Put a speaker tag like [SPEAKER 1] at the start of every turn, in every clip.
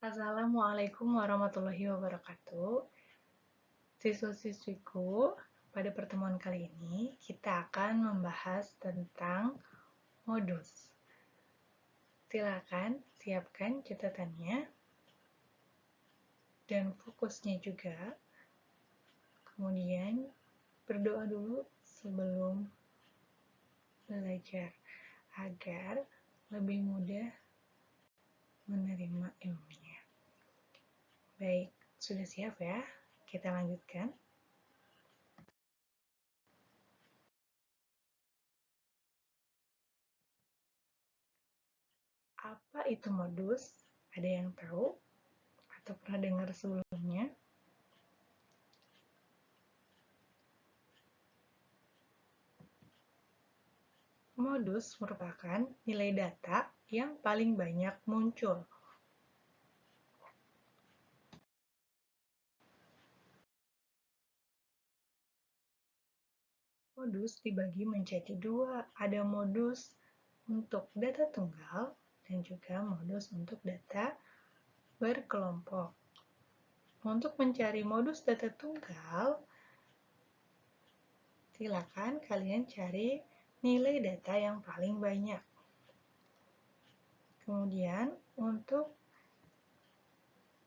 [SPEAKER 1] Assalamualaikum warahmatullahi wabarakatuh. Siswa-siswiku, pada pertemuan kali ini kita akan membahas tentang modus. Silakan siapkan catatannya dan fokusnya juga. Kemudian berdoa dulu sebelum belajar agar lebih mudah menerima ilmunya. Baik, sudah siap ya? Kita lanjutkan. Apa itu modus? Ada yang tahu atau pernah dengar sebelumnya? Modus merupakan nilai data yang paling banyak muncul. Modus dibagi menjadi dua, ada modus untuk data tunggal dan juga modus untuk data berkelompok. Untuk mencari modus data tunggal, silakan kalian cari nilai data yang paling banyak. Kemudian, untuk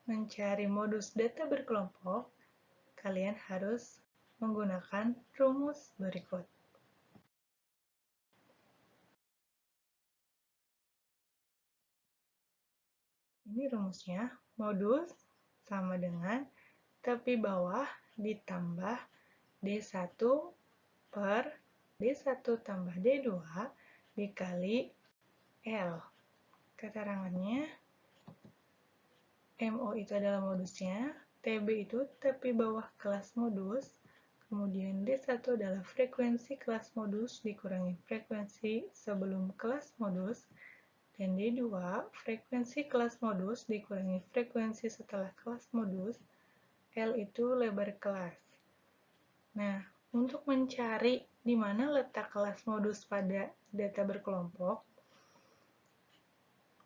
[SPEAKER 1] mencari modus data berkelompok, kalian harus menggunakan rumus berikut. Ini rumusnya, modus sama dengan tepi bawah ditambah D1 per D1 tambah D2 dikali L. Keterangannya, MO itu adalah modusnya, TB itu tepi bawah kelas modus, kemudian D1 adalah frekuensi kelas modus dikurangi frekuensi sebelum kelas modus, dan D2 frekuensi kelas modus dikurangi frekuensi setelah kelas modus, L itu lebar kelas. Nah, untuk mencari di mana letak kelas modus pada data berkelompok,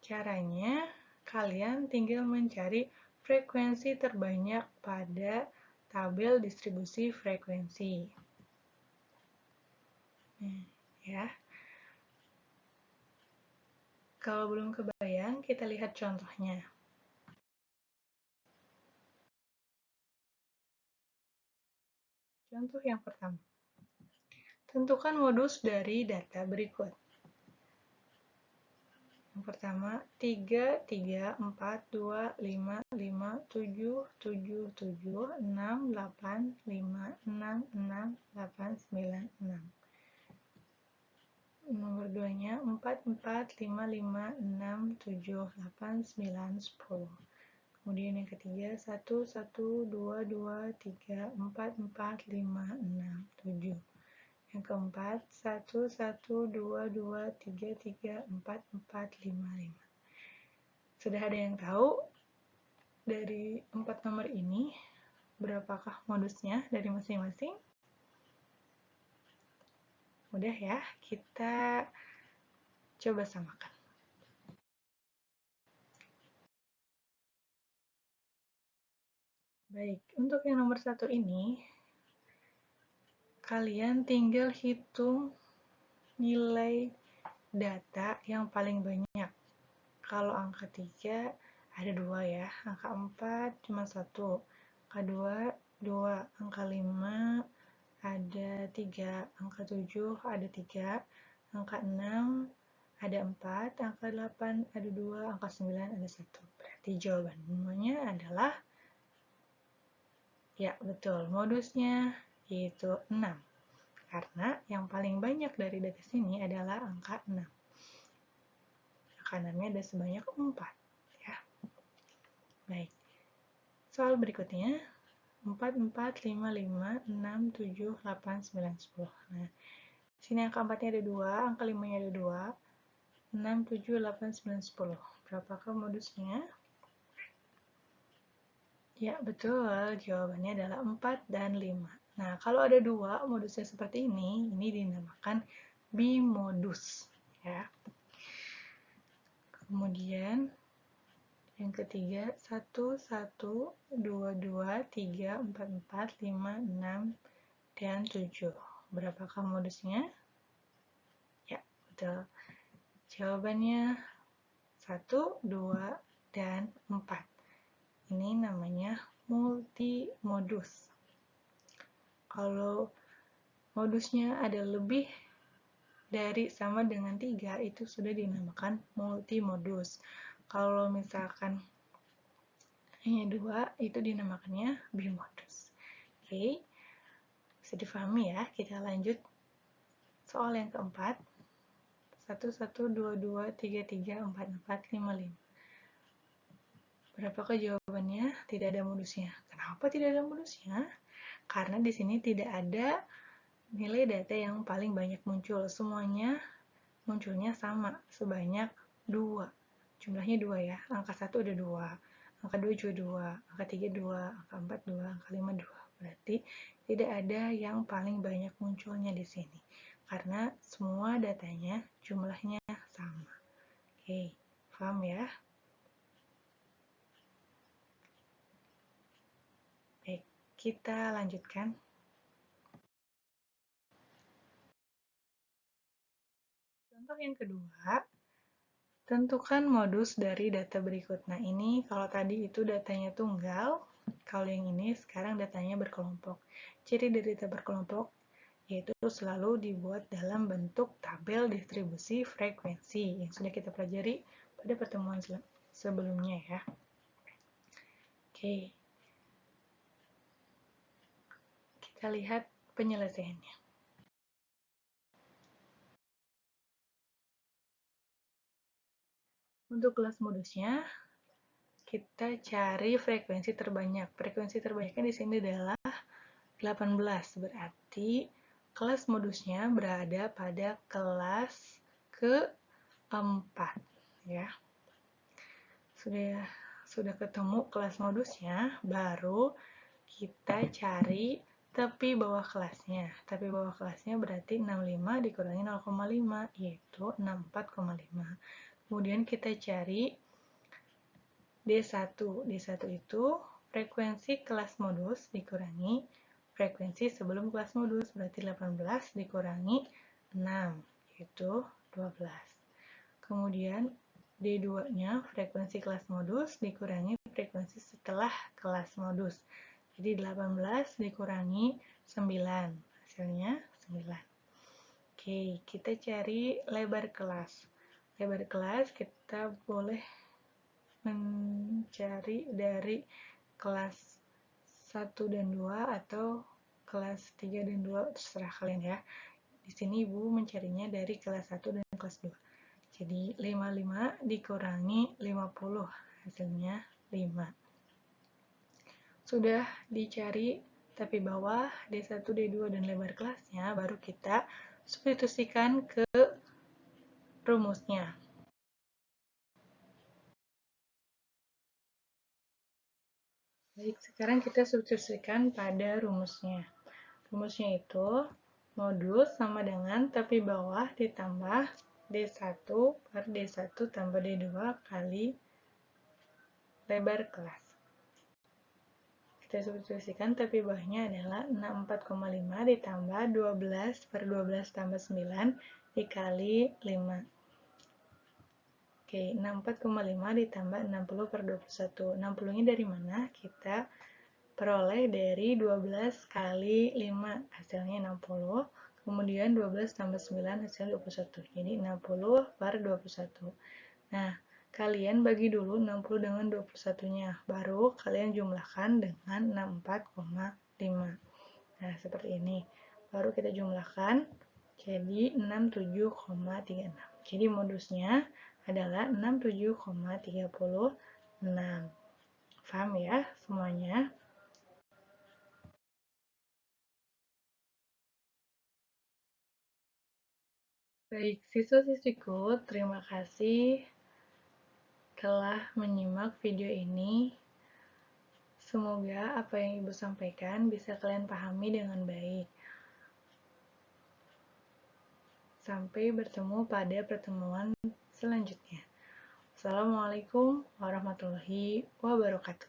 [SPEAKER 1] caranya kalian tinggal mencari frekuensi terbanyak pada tabel distribusi frekuensi. Ya. Kalau belum kebayang, kita lihat contohnya. Contoh yang pertama. Tentukan modus dari data berikut. Yang pertama, 3, 3, 4, 2, 5, 5, 7, 7, 7, 6, 8, 5, 6, 6, 8, 9, 6. Nomor 2-nya 4, 4, 5, 5, 6, 7, 8, 9, 10. Kemudian yang ketiga, 1, 1, 2, 2, 3, 4, 4, 5, 6, 7. Yang keempat, 1, 1, 2, 2, 3, 3, 4, 4, 5, 5. Sudah ada yang tahu dari 4 nomor ini berapakah modusnya dari masing-masing? Mudah ya, kita coba samakan. Baik, untuk yang nomor 1 ini, kalian tinggal hitung nilai data yang paling banyak. Kalau angka 3 ada 2 ya, angka 4 cuma 1, angka 2, 2, angka 5 ada 3, angka 7 ada 3, angka 6 ada 4, angka 8 ada 2, angka 9 ada 1. Berarti jawabannya adalah, ya betul, modusnya yaitu 6. Karena yang paling banyak dari data sini adalah angka 6. Angka 6-nya ada sebanyak 4. Ya. Baik. Soal berikutnya, 4, 4, 5, 5, 6, 7, 8, 9, 10. Nah, sini angka 4-nya ada 2, angka 5-nya ada 2, 6, 7, 8, 9, 10. Berapakah modusnya? Ya, betul. Jawabannya adalah 4 dan 5. Nah, kalau ada 2 modusnya seperti ini dinamakan bimodus. Ya. Kemudian, Yang ketiga, 1, 1, 2, 2, 3, 4, 4, 5, 6, dan 7. Berapakah modusnya? Ya, betul. Jawabannya 1, 2, dan 4. Ini namanya multimodus. Kalau modusnya ada lebih dari sama dengan 3, itu sudah dinamakan multimodus. Kalau misalkan hanya 2, itu dinamakannya bimodus. Oke, bisa difahami ya. Kita lanjut soal yang keempat. 1, 1, 2, 2, 3, 3, 4, 4, 5, 5. Berapakah jawabannya? Tidak ada modusnya. Kenapa tidak ada modusnya? Karena di sini tidak ada nilai data yang paling banyak muncul. Semuanya munculnya sama, sebanyak 2. Jumlahnya 2 ya. Angka 1 ada 2, angka 2 juga 2, angka 3 2, angka 4 2, angka 5 2. Berarti tidak ada yang paling banyak munculnya di sini. Karena semua datanya jumlahnya sama. Oke, paham ya? Baik, kita lanjutkan. Contoh yang kedua, tentukan modus dari data berikut. Nah, ini kalau tadi itu datanya tunggal, kalau yang ini sekarang datanya berkelompok. Ciri dari data berkelompok yaitu selalu dibuat dalam bentuk tabel distribusi frekuensi yang sudah kita pelajari pada pertemuan sebelumnya ya. Oke, kita lihat penyelesaiannya. Untuk kelas modusnya, kita cari frekuensi terbanyak. Frekuensi terbanyaknya di sini adalah 18, berarti kelas modusnya berada pada kelas keempat ya. Sudah ketemu kelas modusnya, baru kita cari tepi bawah kelasnya. Tepi bawah kelasnya berarti 65 dikurangi 0,5, yaitu 64,5. Kemudian kita cari D1. D1 itu frekuensi kelas modus dikurangi frekuensi sebelum kelas modus, berarti 18 dikurangi 6, yaitu 12. Kemudian D2-nya frekuensi kelas modus dikurangi frekuensi setelah kelas modus. Jadi 18 dikurangi 9, hasilnya 9. Oke, kita cari lebar kelas. Lebar kelas kita boleh mencari dari kelas 1 dan 2 atau kelas 3 dan 2, terserah kalian ya. Di sini Ibu mencarinya dari kelas 1 dan kelas 2. Jadi 55 dikurangi 50, hasilnya 5. Sudah dicari tepi bawah, D1, D2, dan lebar kelasnya, baru kita substitusikan ke rumusnya. Baik, sekarang kita substitusikan pada rumusnya. Rumusnya itu modus sama dengan tepi bawah ditambah D1 per D1 tambah D2 kali lebar kelas. Kita substitusikan tepi bawahnya adalah 64,5 ditambah 12 per 12 tambah 9 dikali 5. Oke, 64,5 ditambah 60 per 21. 60-nya dari mana? Kita peroleh dari 12 kali 5, hasilnya 60. Kemudian 12 tambah 9, hasilnya 21. Jadi 60 per 21. Nah, kalian bagi dulu 60 dengan 21-nya. Baru kalian jumlahkan dengan 64,5. Nah, seperti ini. Baru kita jumlahkan jadi 67,36. Jadi modusnya adalah 67,36. Paham ya semuanya? Baik, siswa-siswiku, terima kasih telah menyimak video ini. Semoga apa yang Ibu sampaikan bisa kalian pahami dengan baik. Sampai bertemu pada pertemuan selanjutnya. Assalamualaikum warahmatullahi wabarakatuh.